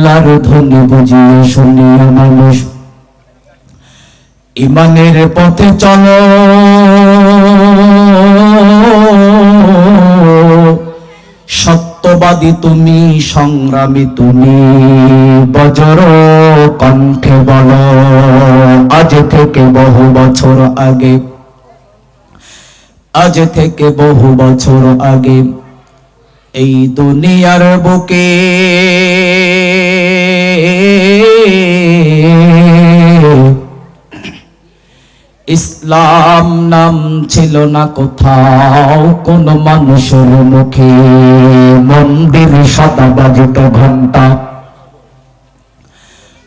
আল্লাহর ধ্বনি বুঝিয়ে শুনিয়ে মানুষ ইমানের পথে চলো, সত্যবাদী তুমি, সংগ্রামী তুমি, বজ্র কণ্ঠে বলো। আজ থেকে বহু বছর আগে, আজ থেকে বহু বছর আগে এই দুনিয়ার বুকে ইসলাম নাম ছিল না কোথাও কোন মানুষের মুখে। মন্দির সদা বাজিত ঘন্টা,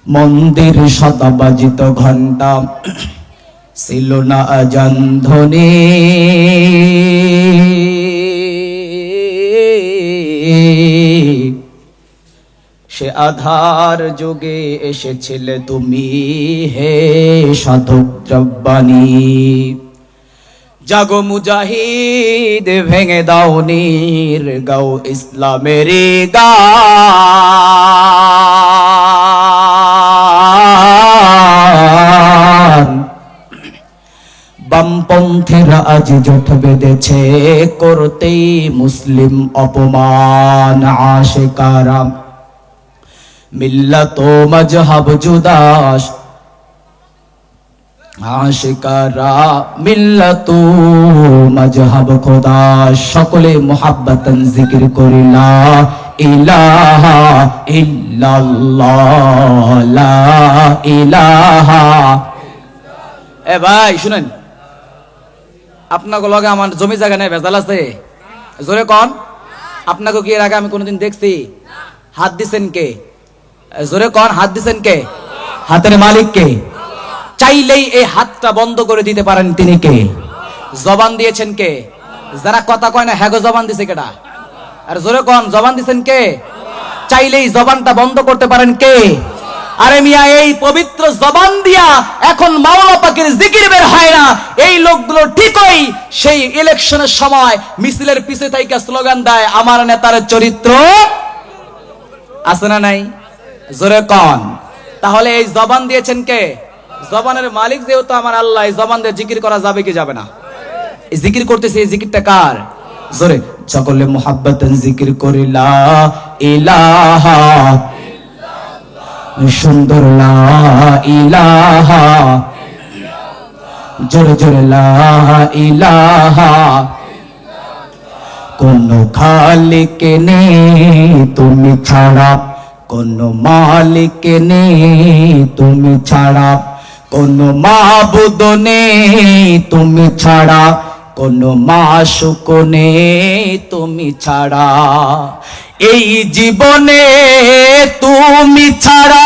মন্দির সদা বাজিত ঘন্টা, ছিল না আজান ধ্বনি। সে আধার যুগে এসেছিলে তুমি, হে সাধক রব্বানী। জাগো মুজাহিদ, ভেঙে দাও নীর, গাও ইসলামের গান। বামপন্থীরা আজ জোট বেঁধেছে করতেই মুসলিম অপমান। আশিকারা মিল্লাত ও মজহব জুদাস, আশিকারা মিল্লাত ও মজহব খোদাস। সকলে মুহাব্বতান জিকির করি লা ইলাহা ইল্লাল্লাহ, লা ইলাহা। এ ভাই শুনেন, আপনাকে লগে আমার জমি জায়গা নেই, ভেজাল আছে? জোরে কন। আপনাকে কি এর আগে আমি কোনোদিন দেখছি? হাত দিছেন কে? জোরে কন, হাত দিছেন কে? হাতের মালিক কে? চাইলেই এই হাতটা বন্ধ করে দিতে পারেন তিনি কে? জবান দিয়েছেন কে? যারা কথা কয় না, হ্যাঁ জবান দিছে কেডা? আর জোরে কন, জবান দিছেন কে? চাইলেই জবানটা বন্ধ করতে পারেন কে? আরে মিয়া, এই পবিত্র জবান দিয়া এখন মাওলানা পাকের জিকির বের হয় না। এই লোকগুলো ঠিকই সেই ইলেকশনের সময় মিছিলের পিছে থাইকা স্লোগান দেয়, আমার নেতার চরিত্র আছে না নাই? জোরে কন। তাহলে এই জবান দিয়েছেন কে? জবানের মালিক যেহেতু আমার আল্লাহ, এই জবান দিয়ে জিকির করা যাবে কি যাবে না? এই জিকির করতেছে, এই জিকিরটা কার? জোরে সকলে মুহাব্বতান জিকির করি লা ইলাহা, সুন্দর লা ইলাহা, জোরে জোরে লা ইলাহা। কোন খালিক নেই তুমি ছাড়া, কোন মালিক নেই তুমি ছাড়া, কোন মাবুদ নেই তুমি ছাড়া, কোন মাশুক নেই তুমি ছাড়া। এই জীবনে তুমি ছাড়া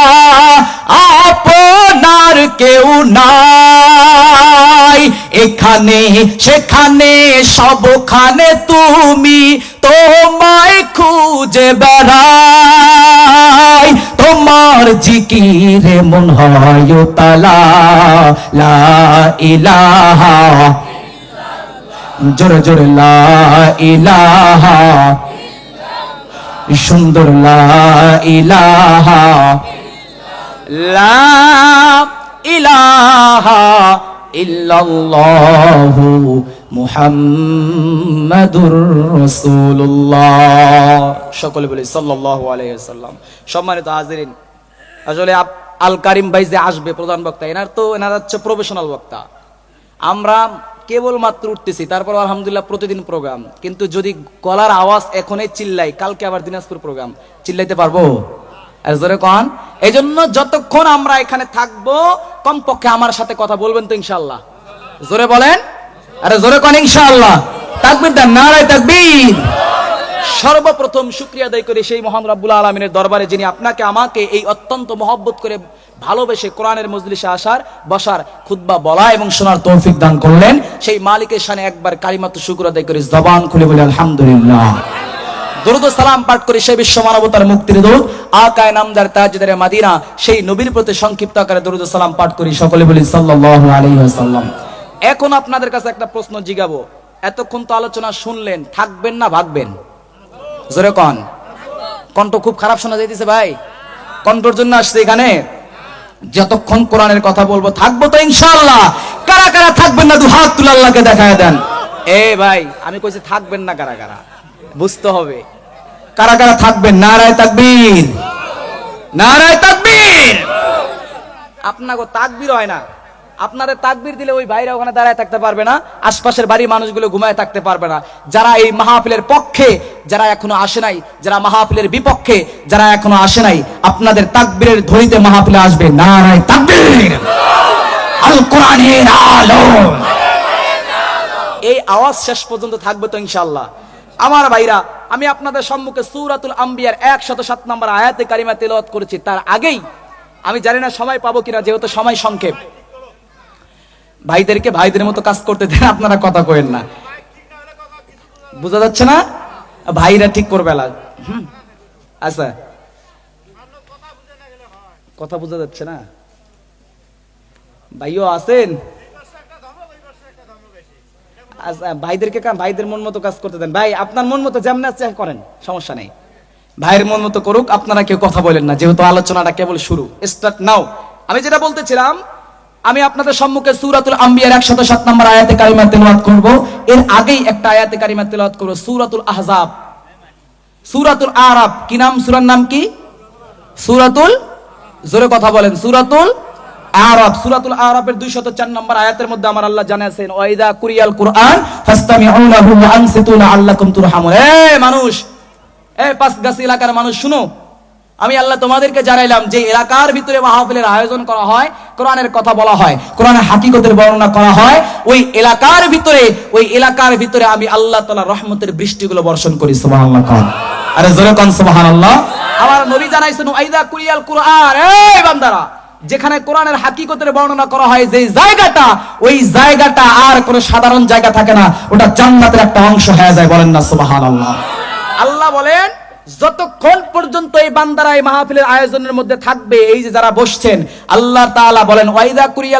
আপনার কেউ নাই। এখানে সেখানে সবখানে তুমি তোমায় খুঁজে বেড়াই। তোমার জিকিরে মন হয় তালা, লা ইলাহা, জোরে জোরে লা ইলাহা, সুন্দর লা ইলাহা, লা ইলাহা ইল্লাল্লাহু মুহাম্মাদুর রাসূলুল্লাহ। সকলে বলি সাল্লাল্লাহু আলাইহি ওয়াসাল্লাম। সম্মানিত হাজিরিন, আসলে আল কারিম ভাই যে আসবে প্রধান বক্তা, এনারা হচ্ছে প্রফেশনাল বক্তা। আমরা কেবলমাত্র উঠতেছি, তারপর আলহামদুলিল্লাহ প্রতিদিন প্রোগ্রাম। কিন্তু যদি গলার আওয়াজ এখনই চিল্লাই, কালকে আবার দিনাজপুর প্রোগ্রাম, চিল্লাইতে পারবো? আর জোরে কন। এই জন্য যতক্ষণ আমরা এখানে থাকবো, কমপক্ষে আমার সাথে কথা বলবেন তো ইনশাআল্লাহ? জোরে বলেন, আরে জোরে কন ইনশাআল্লাহ। তাকবীর দেন, নারায়ে তাকবীর। সর্বপ্রথম শুকরিয়া আদায় করি সেই মহান রব্বুল আলামিনের দরবারে, যিনি আপনাকে আমাকে এই অত্যন্ত মহব্বত করে ভালোবেসে কোরআনের মজলিসে আসার, বসার, খুতবা বলা এবং শোনার তৌফিক দান করলেন। সেই মালিকের শানে একবার কালিমাতু শুকর আদায় করি, জবান খুলে বলি আলহামদুলিল্লাহ। দরুদ ও সালাম পাঠ করি সেই বিশ্ব মানবতার মুক্তির দূত আকায়ে নামদার তাজদারে মদিনা, সেই নবীর প্রতি সংক্ষিপ্ত আকারে দরুদ ও সালাম পাঠ করি, সকলে বলি সাল্লাল্লাহু আলাইহি ওয়াসাল্লাম। এখন আপনাদের কাছে একটা প্রশ্ন জিগাবো। এতক্ষণ তো আলোচনা শুনলেন, থাকবেন না ভাগবেন? জোরে কন। কণ্ঠ খুব খারাপ শোনা যাইতেছে ভাই, কণ্ঠর জন্য আসছে এখানে? যতক্ষণ কোরআনের কথা বলবো থাকবো তো ইনশাআল্লাহ। কারা কারা থাকবেন না, দু হাত তুলে আল্লাহকে দেখায় দেন। এ ভাই, আমি কইছি থাকবেন না কারা কারা, বুঝতে হবে কারা কারা থাকবেন। নারায়ে তাকবীর, নারায়ে তাকবীর। আপনাকে তাকবীর হয় না, আপনাদের তাকবীর দিলে ওই ভাইরা ওখানে দাঁড়ায় থাকতে পারবে না, আশপাশের বাড়ির মানুষগুলো ঘুমায় থাকতে পারবে না। যারা এই মাহফিলের পক্ষে, যারা এখনো আসে নাই, যারা মাহফিলের বিপক্ষে, যারা এখনো আসে নাই, আপনাদের তাকবীরের ধ্বনিতে মাহফিলে আসবে। নারায়ে তাকবীর, আল কোরআনের আলো। এই আওয়াজ শেষ পর্যন্ত থাকবে তো ইনশাআল্লাহ। আমার ভাইরা, আমি আপনাদের সম্মুখে সূরাতুল আম্বিয়ার 107 নম্বর আয়াতে কারিমা তেলাওয়াত করেছি। তার আগেই আমি জানি না সময় পাবো কিনা, যেহেতু সময় সংক্ষেপ। ভাইদেরকে ভাইদের মতো কাজ করতে দেন, আপনারা কথা কইেন না। বোঝা যাচ্ছে না? ভাইরা ঠিক করবে। আচ্ছা, কথা বোঝা যাচ্ছে না? ভাইও আছেন? আচ্ছা, ভাইদেরকে ভাইদের মন মতো কাজ করতে দেন। ভাই, আপনার মন মতো যেমন আছে করেন, সমস্যা নেই। ভাইয়ের মন মতো করুক, আপনারা কেউ কথা বলেন না, যেহেতু আলোচনাটা কেবল শুরু, স্টার্ট নাও। আমি যেটা বলতেছিলাম, আমি আপনাদের সম্মুখে সূরাতুল আম্বিয়ার 107 নম্বর আয়াতে কারিমা তেলাওয়াত করব। এর আগেই একটা আয়াতে কারিমা তেলাওয়াত করব, সূরাতুল আহজাব, সূরাতুল আরাফ। কি নাম? সূরার নাম কি? সূরাতুল, জোরে কথা বলেন, সূরাতুল আরাফ। সূরাতুল আরাফের 204 নম্বর আয়াতের মধ্যে আমার আল্লাহ জানাচ্ছেন, ওয়াইদা কুরিয়াল কুরআন ফাসতামিউ লাহু ওয়া আনসিতু লাআল্লাকুম তুরহামুন। মানুষ, পাঁচগাছি এলাকার মানুষ শুনো, আমি আল্লাহ তোমাদেরকে জানাইলাম যে এলাকার ভিতরে মাহফিলের আয়োজন করা হয়, কোরআনের কথা বলা হয়, কোরআনের হাকিকতের বর্ণনা করা হয়, ওই এলাকার ভিতরে আমি আল্লাহ তাআলার রহমতের বৃষ্টিগুলো বর্ষণ করি। সুবহানাল্লাহ। আরে জোরে কোন সুবহানাল্লাহ। আমার নবী জানাইছেন, ওয়াইদা কুরিয়াল কুরআন, এই বান্দারা, যেখানে কোরআনের হাকিকতের বর্ণনা করা হয়, যে জায়গাটা, ওই জায়গাটা আর কোনো সাধারণ জায়গা থাকে না, ওটা জান্নাতের একটা অংশ হয়ে যায়। বলেন না সুবহানাল্লাহ। আল্লাহ বলেন, যতক্ষণ পর্যন্ত এই বান্দারা এই মাহফিলের আয়োজনের মধ্যে থাকবে, এই যে যারা বসছেন, আল্লাহ তাআলা বলেন, ওয়াইদা কুরিয়া